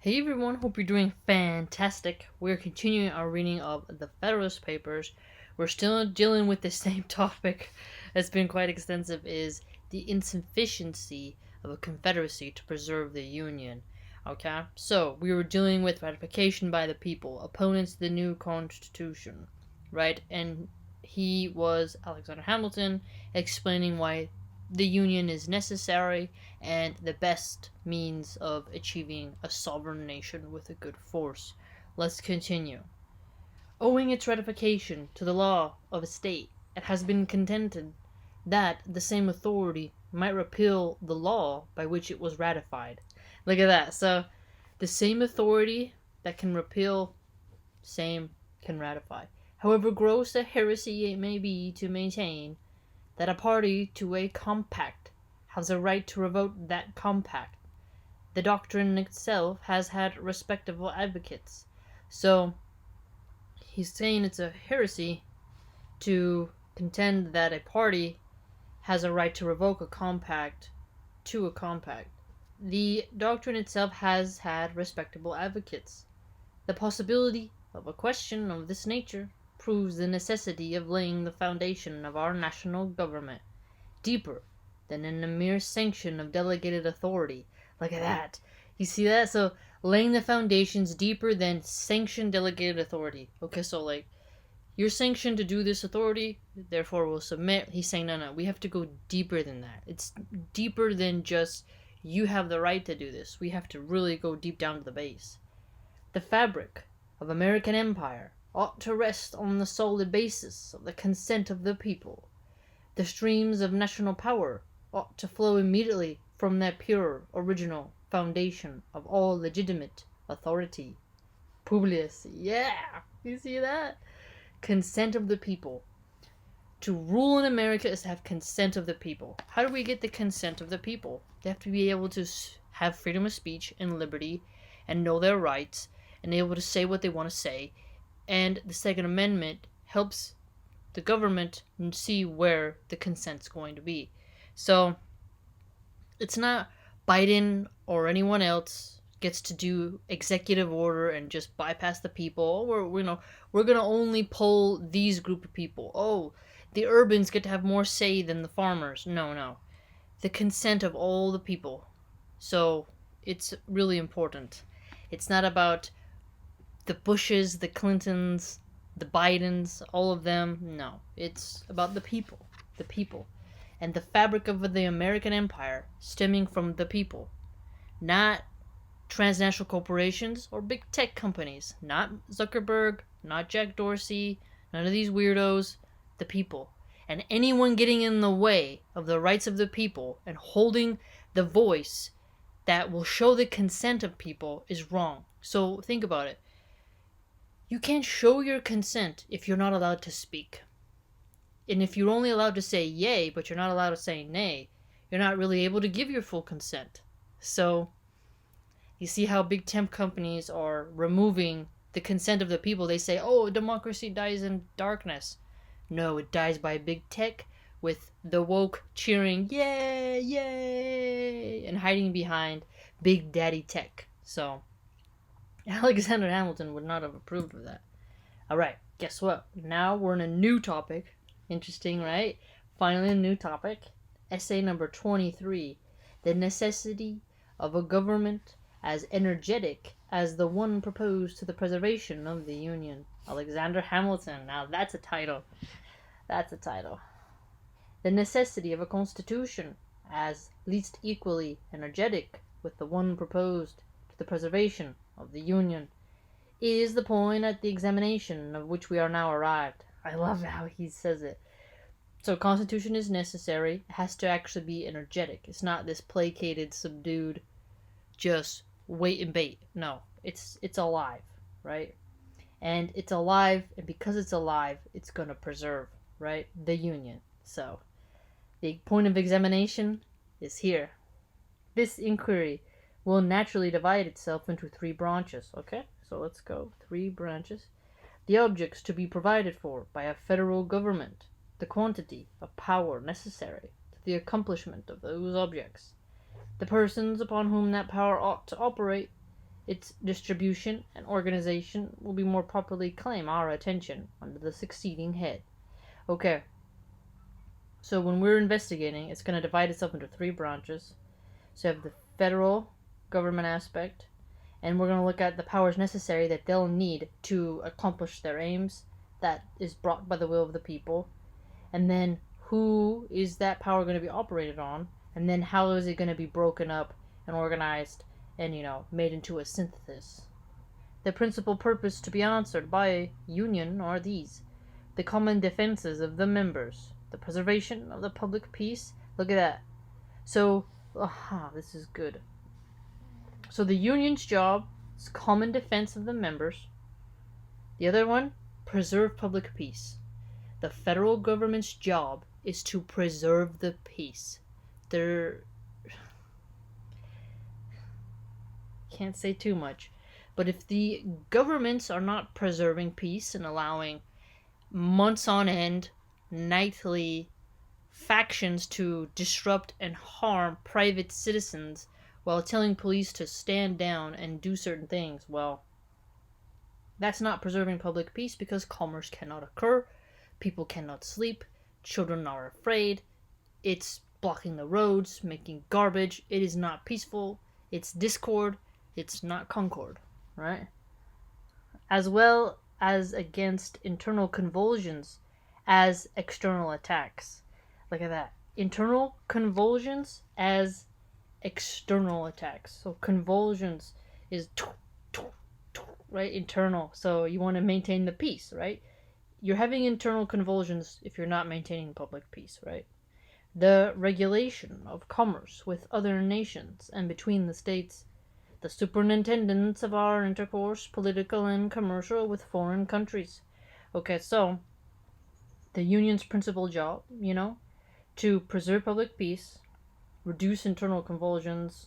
Hey everyone, hope you're doing fantastic. We're continuing our reading of the Federalist Papers. We're still dealing with the same topic that's been quite extensive, is the insufficiency of a confederacy to preserve the Union. Okay, so we were dealing with ratification by the people, opponents to the new Constitution, right? And he was Alexander Hamilton explaining why the Union is necessary and the best means of achieving a sovereign nation with a good force. Let's continue. Owing its ratification to the law of a state, it has been contended that the same authority might repeal the law by which it was ratified. Look at that. So, the same authority that can repeal, same can ratify. However gross a heresy it may be to maintain that a party to a compact has a right to revoke that compact. The doctrine itself has had respectable advocates. So he's saying it's a heresy to contend that a party has a right to revoke a compact to a compact. The doctrine itself has had respectable advocates. The possibility of a question of this nature proves the necessity of laying the foundation of our national government deeper than in a mere sanction of delegated authority. Look at that. You see that? So laying the foundations deeper than sanctioned delegated authority. Okay, so like you're sanctioned to do this authority, therefore we'll submit. He's saying no, we have to go deeper than that. It's deeper than just you have the right to do this. We have to really go deep down to the base. The fabric of American empire ought to rest on the solid basis of the consent of the people. The streams of national power ought to flow immediately from that pure, original foundation of all legitimate authority. Publius, yeah, you see that? Consent of the people. To rule in America is to have consent of the people. How do we get the consent of the people? They have to be able to have freedom of speech and liberty and know their rights and able to say what they want to say. And the Second Amendment helps the government see where the consent's going to be. So it's not Biden or anyone else gets to do executive order and just bypass the people. We're gonna only poll these group of people. Oh, the urbans get to have more say than the farmers. No. The consent of all the people. So it's really important. It's not about the Bushes, the Clintons, the Bidens, all of them. No, it's about the people. The people. And the fabric of the American empire stemming from the people. Not transnational corporations or big tech companies. Not Zuckerberg, not Jack Dorsey, none of these weirdos. The people. And anyone getting in the way of the rights of the people and holding the voice that will show the consent of people is wrong. So think about it. You can't show your consent if you're not allowed to speak. And if you're only allowed to say yay, but you're not allowed to say nay, you're not really able to give your full consent. So, you see how big tech companies are removing the consent of the people. They say, oh, democracy dies in darkness. No, it dies by big tech with the woke cheering, yay, yay, and hiding behind big daddy tech. So, Alexander Hamilton would not have approved of that. Alright, guess what? Now we're in a new topic. Interesting, right? Finally, a new topic. Essay number 23. The necessity of a government as energetic as the one proposed to the preservation of the Union. Alexander Hamilton. Now that's a title. That's a title. The necessity of a constitution as least equally energetic with the one proposed to the preservation of the Union is the point at the examination of which we are now arrived. I love how he says it. So constitution is necessary. It has to actually be energetic. It's not this placated, subdued, just wait and bait. No, it's alive, right? And it's alive, and because it's alive, it's going to preserve, right, the Union. So the point of examination is here. This inquiry will naturally divide itself into three branches, okay? So let's go. 3 branches. The objects to be provided for by a federal government. The quantity of power necessary to the accomplishment of those objects. The persons upon whom that power ought to operate. its distribution and organization will be more properly claim our attention under the succeeding head. Okay, so when we're investigating, it's going to divide itself into three branches. So you have the federal government aspect, and we're going to look at the powers necessary that they'll need to accomplish their aims that is brought by the will of the people, and then who is that power going to be operated on, and then how is it going to be broken up and organized and, made into a synthesis. The principal purpose to be answered by a union are these: the common defenses of the members, the preservation of the public peace. Look at that. So, this is good. So the union's job is common defense of the members. The other one, preserve public peace. The federal government's job is to preserve the peace. Can't say too much. But if the governments are not preserving peace and allowing months on end, nightly factions to disrupt and harm private citizens while telling police to stand down and do certain things, well, that's not preserving public peace, because commerce cannot occur, people cannot sleep, children are afraid, it's blocking the roads, making garbage, it is not peaceful, it's discord, it's not concord, right? As well as against internal convulsions as external attacks. Look at that. Internal convulsions as external attacks. So convulsions is right, internal. So you want to maintain the peace, right? You're having internal convulsions if you're not maintaining public peace, right? The regulation of commerce with other nations and between the states. The superintendence of our intercourse, political and commercial, with foreign countries. Okay, so the union's principal job, to preserve public peace, reduce internal convulsions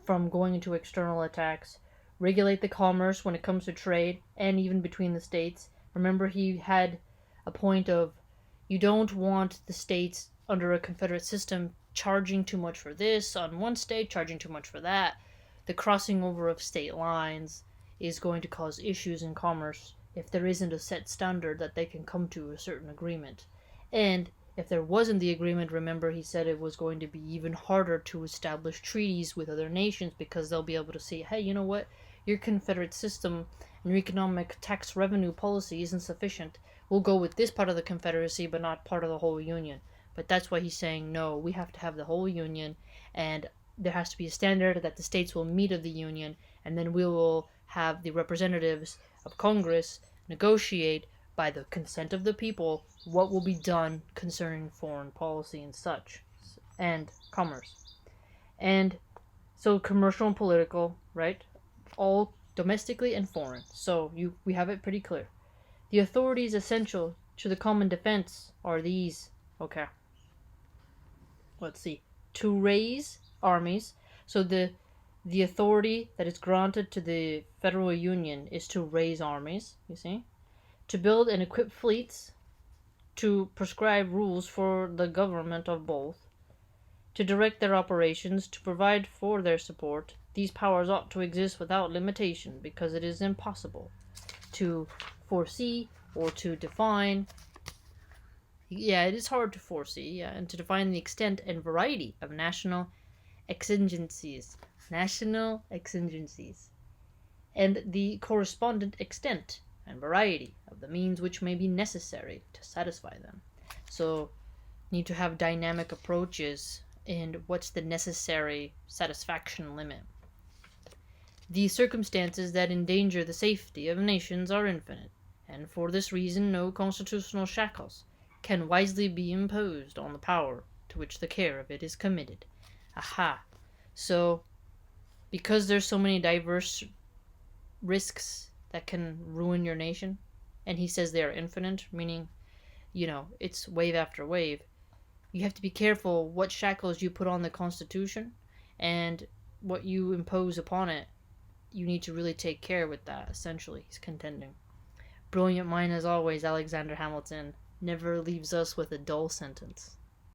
from going into external attacks, regulate the commerce when it comes to trade and even between the states. Remember, he had a point of, you don't want the states under a confederate system charging too much for this on one state, charging too much for that. The crossing over of state lines is going to cause issues in commerce if there isn't a set standard that they can come to a certain agreement. And if there wasn't the agreement, remember, he said it was going to be even harder to establish treaties with other nations, because they'll be able to say, hey, you know what, your confederate system and your economic tax revenue policy isn't sufficient. We'll go with this part of the confederacy but not part of the whole union. But that's why he's saying, no, we have to have the whole union, and there has to be a standard that the states will meet of the union, and then we will have the representatives of Congress negotiate by the consent of the people what will be done concerning foreign policy and such, and commerce. And so commercial and political, right? All domestically and foreign. So we have it pretty clear. The authorities essential to the common defense are these. Okay. Let's see. To raise armies. So the authority that is granted to the federal union is to raise armies, you see, to build and equip fleets, to prescribe rules for the government of both, to direct their operations, to provide for their support. These powers ought to exist without limitation, because it is impossible to foresee or to define. Yeah, it is hard to foresee, and to define the extent and variety of national exigencies, and the correspondent extent and variety of the means which may be necessary to satisfy them. So, need to have dynamic approaches, and what's the necessary satisfaction limit. The circumstances that endanger the safety of nations are infinite, and for this reason no constitutional shackles can wisely be imposed on the power to which the care of it is committed. Aha. So, because there's so many diverse risks that can ruin your nation, and he says they are infinite, meaning, it's wave after wave, you have to be careful what shackles you put on the Constitution and what you impose upon it. You need to really take care with that, essentially, he's contending. Brilliant mind as always, Alexander Hamilton. Never leaves us with a dull sentence.